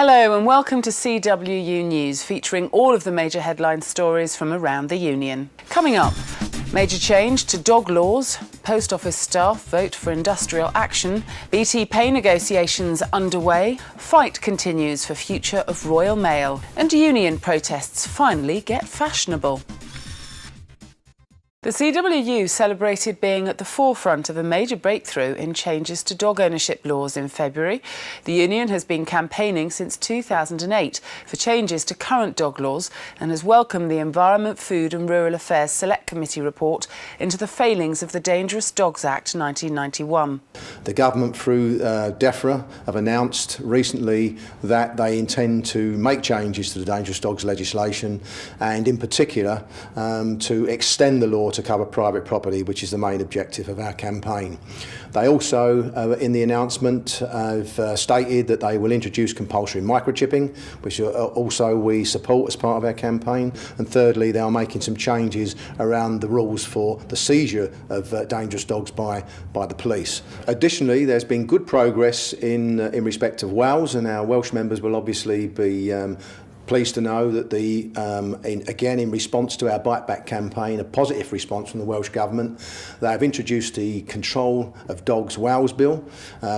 Hello and welcome to CWU News, featuring all of the major headline stories from around the Union. Coming up, major change to dog laws, post office staff vote for industrial action, BT pay negotiations underway, fight continues for future of Royal Mail, and union protests finally get fashionable. The CWU celebrated being at the forefront of a major breakthrough in changes to dog ownership laws in February. The union has been campaigning since 2008 for changes to current dog laws and has welcomed the Environment, Food and Rural Affairs Select Committee report into the failings of the Dangerous Dogs Act 1991. The government, through DEFRA, have announced recently that they intend to make changes to the Dangerous Dogs legislation and in particular to extend the law to cover private property, which is the main objective of our campaign. They also, in the announcement, have stated that they will introduce compulsory microchipping, which also we support as part of our campaign. And thirdly, they are making some changes around the rules for the seizure of dangerous dogs by the police. Additionally, there's been good progress in respect of Wales, and our Welsh members will obviously be pleased to know that in response to our Bite Back campaign, a positive response from the Welsh Government, they have introduced the Control of Dogs Wales Bill,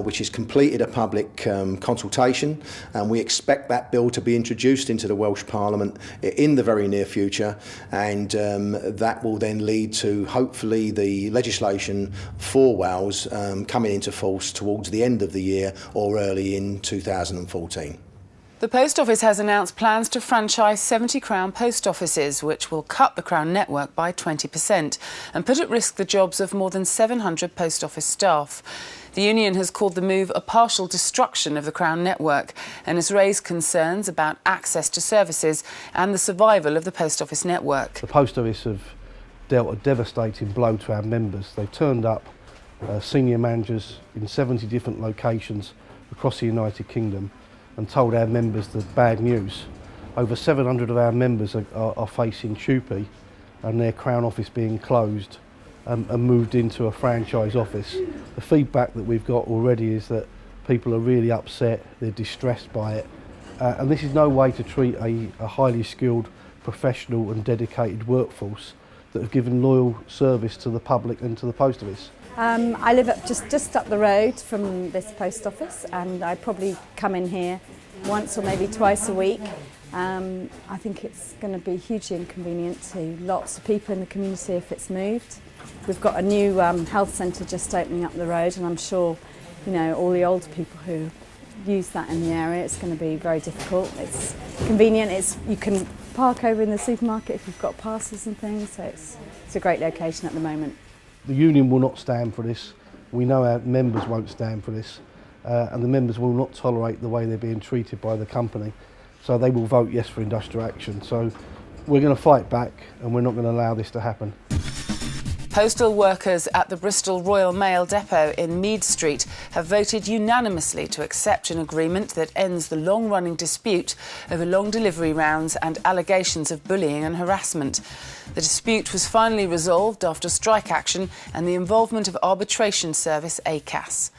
which has completed a public consultation, and we expect that bill to be introduced into the Welsh Parliament in the very near future, and that will then lead to hopefully the legislation for Wales coming into force towards the end of the year or early in 2014. The Post Office has announced plans to franchise 70 Crown post offices, which will cut the Crown network by 20% and put at risk the jobs of more than 700 post office staff. The union has called the move a partial destruction of the Crown network and has raised concerns about access to services and the survival of the post office network. The Post Office have dealt a devastating blow to our members. They've turned up senior managers in 70 different locations across the United Kingdom and told our members the bad news. Over 700 of our members are facing TUPE and their Crown office being closed and moved into a franchise office. The feedback that we've got already is that people are really upset, they're distressed by it, and this is no way to treat a highly skilled, professional and dedicated workforce that have given loyal service to the public and to the Post Office. I live just up the road from this post office, and I probably come in here once or maybe twice a week. I think it's going to be hugely inconvenient to lots of people in the community if it's moved. We've got a new health centre just opening up the road, and I'm sure, you know, all the older people who use that in the area, it's going to be very difficult. It's convenient. You can park over in the supermarket if you've got passes and things, so it's a great location at the moment. The union will not stand for this. We know our members won't stand for this, and the members will not tolerate the way they're being treated by the company. So they will vote yes for industrial action. So we're going to fight back, and we're not going to allow this to happen. Postal workers at the Bristol Royal Mail depot in Mead Street have voted unanimously to accept an agreement that ends the long-running dispute over long delivery rounds and allegations of bullying and harassment. The dispute was finally resolved after strike action and the involvement of arbitration service ACAS.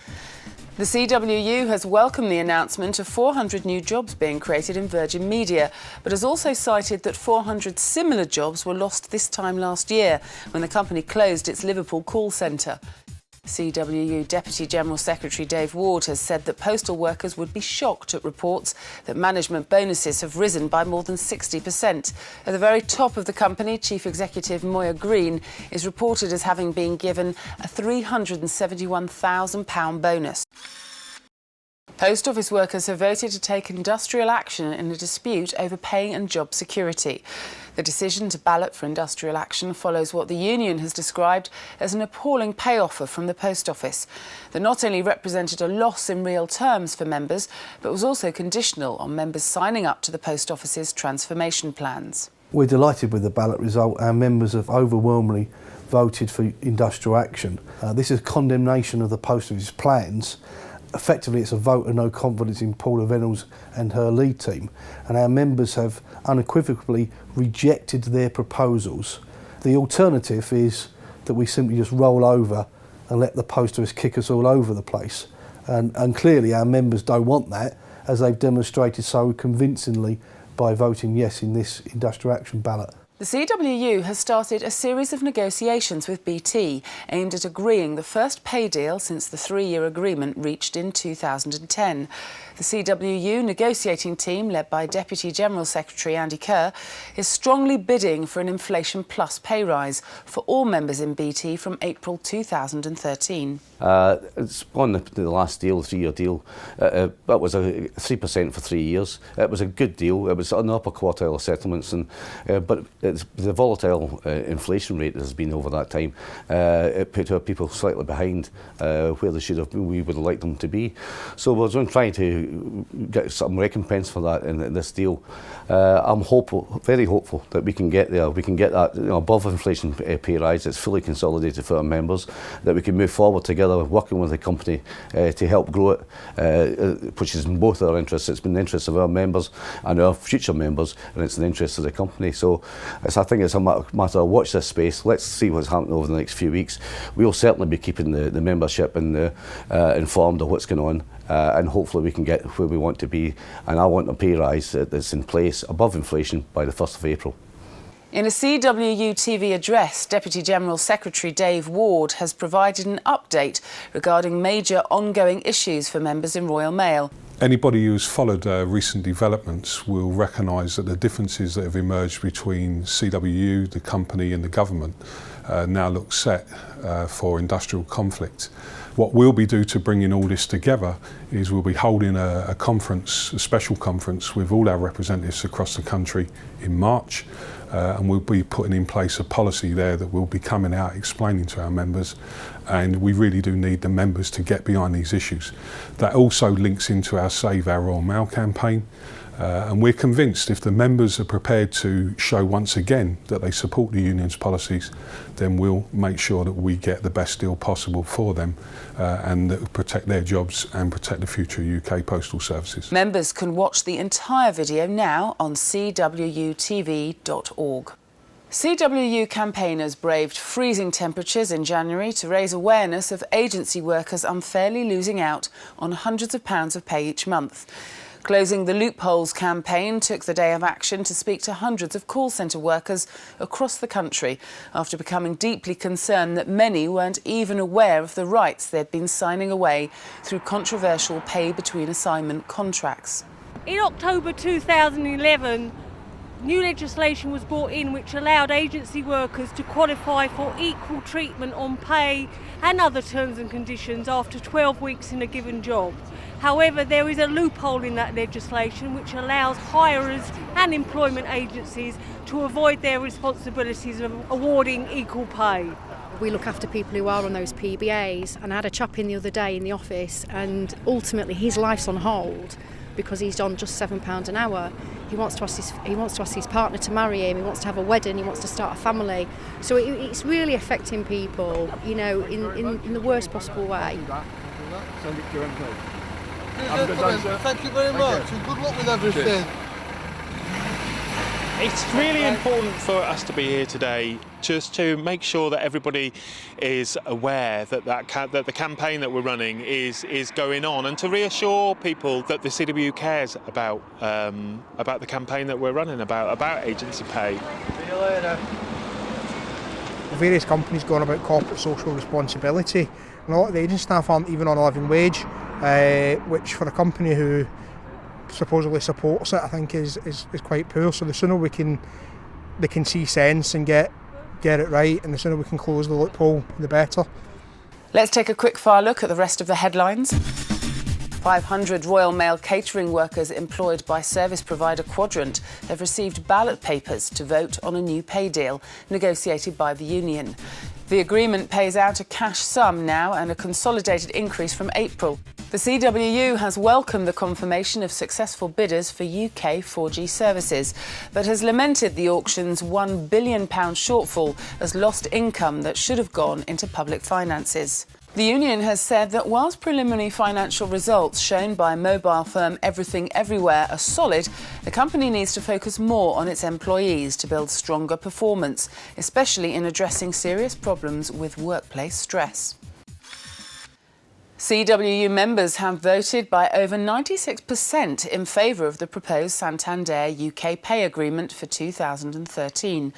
The CWU has welcomed the announcement of 400 new jobs being created in Virgin Media, but has also cited that 400 similar jobs were lost this time last year when the company closed its Liverpool call centre. CWU Deputy General Secretary Dave Ward has said that postal workers would be shocked at reports that management bonuses have risen by more than 60%. At the very top of the company, Chief Executive Moya Green is reported as having been given a £371,000 bonus. Post office workers have voted to take industrial action in a dispute over pay and job security. The decision to ballot for industrial action follows what the union has described as an appalling pay offer from the Post Office that not only represented a loss in real terms for members, but was also conditional on members signing up to the Post Office's transformation plans. We're delighted with the ballot result. Our members have overwhelmingly voted for industrial action. This is condemnation of the Post Office plans. Effectively, it's a vote of no confidence in Paula Reynolds and her lead team, and our members have unequivocally rejected their proposals. The alternative is that we simply just roll over and let the Post Office kick us all over the place, and clearly our members don't want that, as they've demonstrated so convincingly by voting yes in this industrial action ballot. The CWU has started a series of negotiations with BT aimed at agreeing the first pay deal since the 3-year agreement reached in 2010. The CWU negotiating team, led by Deputy General Secretary Andy Kerr, is strongly bidding for an inflation plus pay rise for all members in BT from April 2013. It's on the last deal, 3-year deal. That was a 3% for 3 years. It was a good deal. It was on the upper quartile of settlements, but the volatile inflation rate that has been over that time, it put our people slightly behind where they should have. We would have liked them to be. So we're trying to get some recompense for that in this deal. I'm hopeful, very hopeful, that we can get there. We can get that above inflation pay rise. It's fully consolidated for our members. That we can move forward together, working with the company to help grow it, which is in both our interests. It's been the interests of our members and our future members, and it's in the interests of the company. So I think it's a matter of watch this space. Let's see what's happening over the next few weeks. We'll certainly be keeping the membership informed of what's going on, and hopefully we can get where we want to be. And I want a pay rise that's in place above inflation by the 1st of April. In a CWU TV address, Deputy General Secretary Dave Ward has provided an update regarding major ongoing issues for members in Royal Mail. Anybody who's followed recent developments will recognise that the differences that have emerged between CWU, the company and the government now look set for industrial conflict. What we'll be doing to bring all this together is we'll be holding a conference, a special conference with all our representatives across the country in March, and we'll be putting in place a policy there that will be coming out explaining to our members, and we really do need the members to get behind these issues. That also links into our Save Our Royal Mail campaign, and we're convinced if the members are prepared to show once again that they support the union's policies, then we'll make sure that we get the best deal possible for them and that will protect their jobs and protect the future UK postal services. Members can watch the entire video now on CWUtv.org. CWU campaigners braved freezing temperatures in January to raise awareness of agency workers unfairly losing out on hundreds of pounds of pay each month. Closing the Loopholes campaign took the day of action to speak to hundreds of call centre workers across the country after becoming deeply concerned that many weren't even aware of the rights they'd been signing away through controversial pay between assignment contracts. In October 2011, new legislation was brought in which allowed agency workers to qualify for equal treatment on pay and other terms and conditions after 12 weeks in a given job. However, there is a loophole in that legislation which allows hirers and employment agencies to avoid their responsibilities of awarding equal pay. We look after people who are on those PBAs, and I had a chap in the other day in the office, and ultimately his life's on hold because he's on just £7 an hour. He wants to ask his partner to marry him, he wants to have a wedding, he wants to start a family. So it's really affecting people, in the worst possible way. Thank you very much, and good luck with everything. It's really important for us to be here today just to make sure that everybody is aware that that the campaign that we're running is going on, and to reassure people that the CWU cares about the campaign that we're running about agency pay. See you later. Various companies going about corporate social responsibility, and a lot of the agency staff aren't even on a living wage, which for a company who supposedly supports it, I think is quite poor. So the sooner they can see sense and get it right, and the sooner we can close the loophole, the better. Let's take a quick fire look at the rest of the headlines. 500 Royal Mail catering workers employed by service provider Quadrant have received ballot papers to vote on a new pay deal negotiated by the union. The agreement pays out a cash sum now and a consolidated increase from April. The CWU has welcomed the confirmation of successful bidders for UK 4G services, but has lamented the auction's £1 billion shortfall as lost income that should have gone into public finances. The union has said that whilst preliminary financial results shown by mobile firm Everything Everywhere are solid, the company needs to focus more on its employees to build stronger performance, especially in addressing serious problems with workplace stress. CWU members have voted by over 96% in favour of the proposed Santander UK pay agreement for 2013.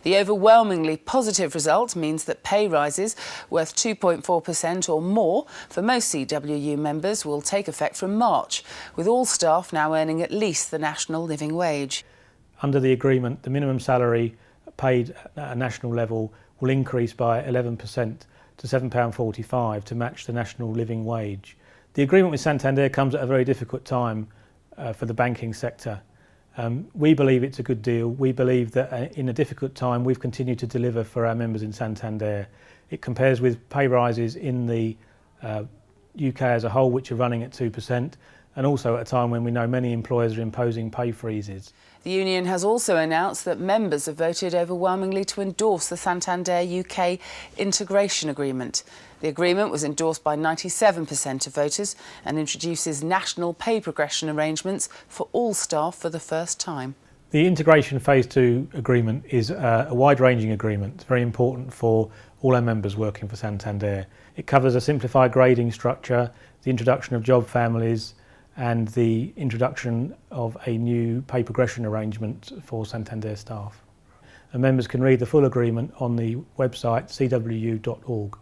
The overwhelmingly positive result means that pay rises worth 2.4% or more for most CWU members will take effect from March, with all staff now earning at least the national living wage. Under the agreement, the minimum salary paid at a national level will increase by 11% to £7.45 to match the national living wage. The agreement with Santander comes at a very difficult time for the banking sector. We believe it's a good deal. We believe that in a difficult time we've continued to deliver for our members in Santander. It compares with pay rises in the UK as a whole, which are running at 2%, and also at a time when we know many employers are imposing pay freezes. The union has also announced that members have voted overwhelmingly to endorse the Santander UK integration agreement. The agreement was endorsed by 97% of voters and introduces national pay progression arrangements for all staff for the first time. The integration phase 2 agreement is a wide-ranging agreement. It's very important for all our members working for Santander. It covers a simplified grading structure, the introduction of job families, and the introduction of a new pay progression arrangement for Santander staff. And members can read the full agreement on the website cwu.org.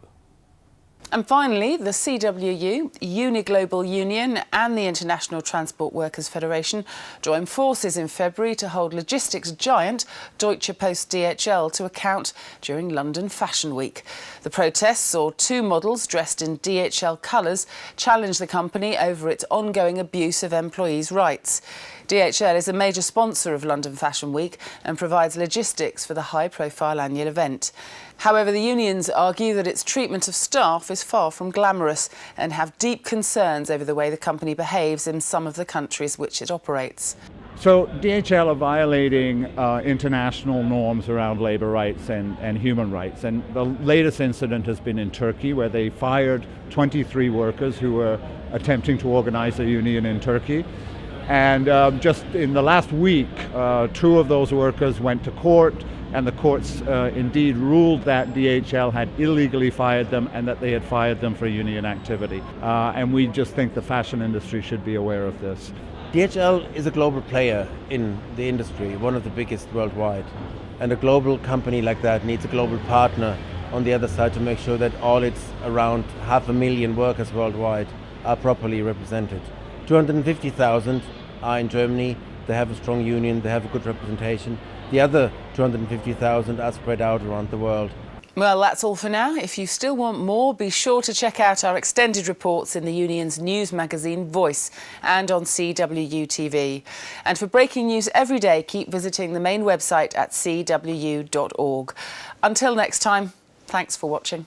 And finally, the CWU, Uniglobal Union and the International Transport Workers Federation joined forces in February to hold logistics giant Deutsche Post DHL to account during London Fashion Week. The protests saw two models dressed in DHL colours challenge the company over its ongoing abuse of employees' rights. DHL is a major sponsor of London Fashion Week and provides logistics for the high-profile annual event. However, the unions argue that its treatment of staff is far from glamorous and have deep concerns over the way the company behaves in some of the countries which it operates. So DHL are violating international norms around labour rights and human rights. And the latest incident has been in Turkey, where they fired 23 workers who were attempting to organise a union in Turkey. And just in the last week, 2 of those workers went to court, and the courts indeed ruled that DHL had illegally fired them and that they had fired them for union activity. And we just think the fashion industry should be aware of this. DHL is a global player in the industry, one of the biggest worldwide. And a global company like that needs a global partner on the other side to make sure that all its around 500,000 workers worldwide are properly represented. 250,000 are in Germany, they have a strong union, they have a good representation. The other 250,000 are spread out around the world. Well, that's all for now. If you still want more, be sure to check out our extended reports in the union's news magazine Voice and on CWU TV. And for breaking news every day, keep visiting the main website at cwu.org. Until next time, thanks for watching.